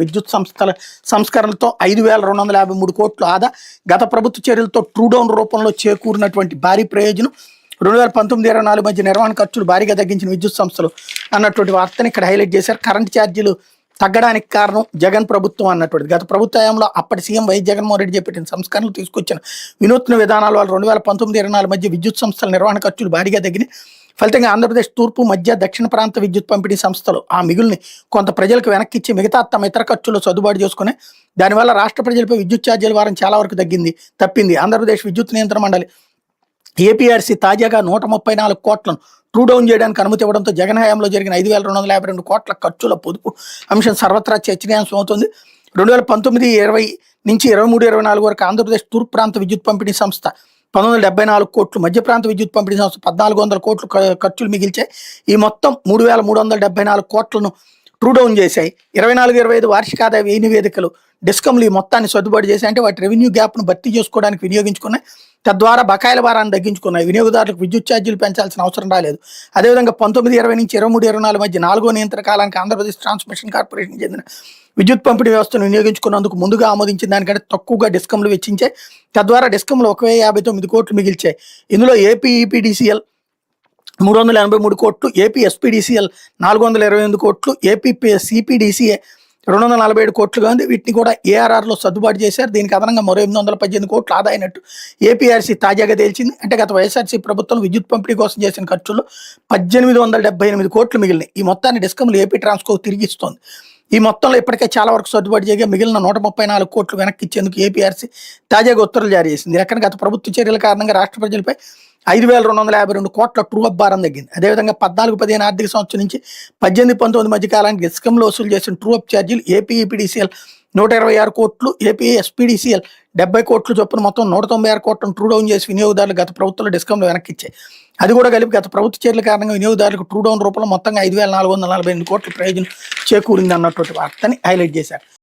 విద్యుత్ సంస్థల సంస్కరణలతో 5,253 కోట్లు ఆదా. గత ప్రభుత్వ చర్యలతో ట్రూడౌన్ రూపంలో చేకూరినటువంటి భారీ ప్రయోజనం. 2019-24 మధ్య నిర్వహణ ఖర్చులు భారీగా తగ్గించిన విద్యుత్ సంస్థలు అన్నటువంటి వార్తని ఇక్కడ హైలైట్ చేశారు. కరెంట్ ఛార్జీలు తగ్గడానికి కారణం జగన్ ప్రభుత్వం అన్నటువంటిది. గత ప్రభుత్వ హయాంలో అప్పటి సీఎం వైఎస్ జగన్మోహన్ రెడ్డి చేపట్టిన సంస్కరణలు తీసుకొచ్చిన వినూత్న విధానాల వల్ల 2019-24 మధ్య విద్యుత్ సంస్థల నిర్వహణ ఖర్చులు భారీగా తగ్గినాయి. ఫలితంగా ఆంధ్రప్రదేశ్ తూర్పు మధ్య దక్షిణ ప్రాంత విద్యుత్ పంపిణీ సంస్థలు ఆ మిగుల్ని కొంత ప్రజలకు వెనక్కిచ్చి మిగతా తమ ఇతర ఖర్చులు సర్దుబాటు చేసుకుని దానివల్ల రాష్ట్ర ప్రజలపై విద్యుత్ ఛార్జీల భారం చాలా వరకు తప్పింది. ఆంధ్రప్రదేశ్ విద్యుత్ నియంత్రణ మండలి ఏపీఆర్సీ తాజాగా 134 కోట్లను ట్రూడౌన్ చేయడానికి అనుమతి ఇవ్వడంతో జగన్ హయాంలో జరిగిన 5,252 కోట్ల ఖర్చుల పొదుపు అంశం సర్వత్రా చర్చనీయాంశం అవుతుంది. 2019-20 నుంచి 23-24 వరకు ఆంధ్రప్రదేశ్ తూర్పు ప్రాంత విద్యుత్ పంపిణీ సంస్థ 1974 కోట్లు, మధ్య ప్రాంత విద్యుత్ పంపిణీ సంస్థ 1,400 కోట్లు ఖర్చులు మిగిల్చాయి. ఈ మొత్తం 3,374 కోట్లను ట్రూడౌన్ చేశాయి. 24-25 వార్షిక ఆదాయ వ్యయ నివేదికలు డిస్కంలు ఈ మొత్తాన్ని సర్దుబాటు చేశాయి. అంటే వాటి రెవెన్యూ గ్యాప్ను భర్తీ చేసుకోవడానికి వినియోగించుకున్నాయి. తద్వారా బకాయిల భారాన్ని తగ్గించుకున్నాయి. వినియోగదారులకు విద్యుత్ ఛార్జీలు పెంచాల్సిన అవసరం రాలేదు. అదేవిధంగా 19-20 నుంచి 23-24 మధ్య 4వ నియంత్రణ కాలానికి ఆంధ్రప్రదేశ్ ట్రాన్స్మిషన్ కార్పొరేషన్ చెందిన విద్యుత్ పంపిణీ వ్యవస్థను వినియోగించుకున్నందుకు ముందుగా ఆమోదించిన దానికంటే తక్కువగా డిస్కంలు వెచ్చించాయి. తద్వారా డిస్కంలు 1,059 కోట్లు మిగిల్చాయి. ఇందులో ఏపీ ఈపీడీసీఎల్ 383 కోట్లు, ఏపీ ఎస్పీడీసీఎల్ 428 కోట్లు, ఏపీ సిపిడిసిఏ 247 కోట్లుగా ఉంది. వీటిని కూడా ఏఆర్ఆర్లో సర్దుబాటు చేశారు. దీనికి అదనంగా మరో 818 కోట్లు ఆదా అయినట్టు ఏపీఆర్సీ తాజాగా తేల్చింది. అంటే గత వైఎస్ఆర్సీ ప్రభుత్వం విద్యుత్ పంపిణీ కోసం చేసిన ఖర్చుల్లో 1,878 కోట్లు మిగిలినాయి. ఈ మొత్తాన్ని డిస్కంలు ఏపీ ట్రాన్స్కో తిరిగి ఇస్తోంది. ఈ మొత్తంలో ఇప్పటికే చాలా వరకు సర్దుబాటు చేయగా మిగిలిన 134 కోట్లు వెనక్కి ఇచ్చేందుకు ఏపీఆర్సీ తాజాగా ఉత్తర్వులు జారీ చేసింది. ఎక్కడ గత ప్రభుత్వ చర్యల కారణంగా రాష్ట్ర ప్రజలపై 5,252 కోట్ల ట్రూఅప్ భారం తగ్గింది. అదేవిధంగా 14-15 ఆర్థిక సంవత్సరం నుంచి 18-19 మధ్య కాలానికి డిస్కంలో వసూలు చేసిన ట్రూఅప్ ఛార్జీలు ఏపీ ఈపీడీసీఎల్ 126 కోట్లు, ఏపీ ఎస్పీడీసీఎల్ 70 కోట్లు చొప్పున మొత్తం 196 కోట్లను ట్రూడౌన్ చేసి వినియోగదారులు గత ప్రభుత్వంలో డిస్కంలో వెనక్కి ఇచ్చాయి. అది కూడా కలిపి గత ప్రభుత్వ చర్యల కారణంగా వినియోగదారులకు ట్రూడౌన్ రూపంలో మొత్తంగా 5,448 కోట్ల ప్రయోజనం చేకూరింది అన్నటువంటి వార్తని హైలైట్ చేశారు.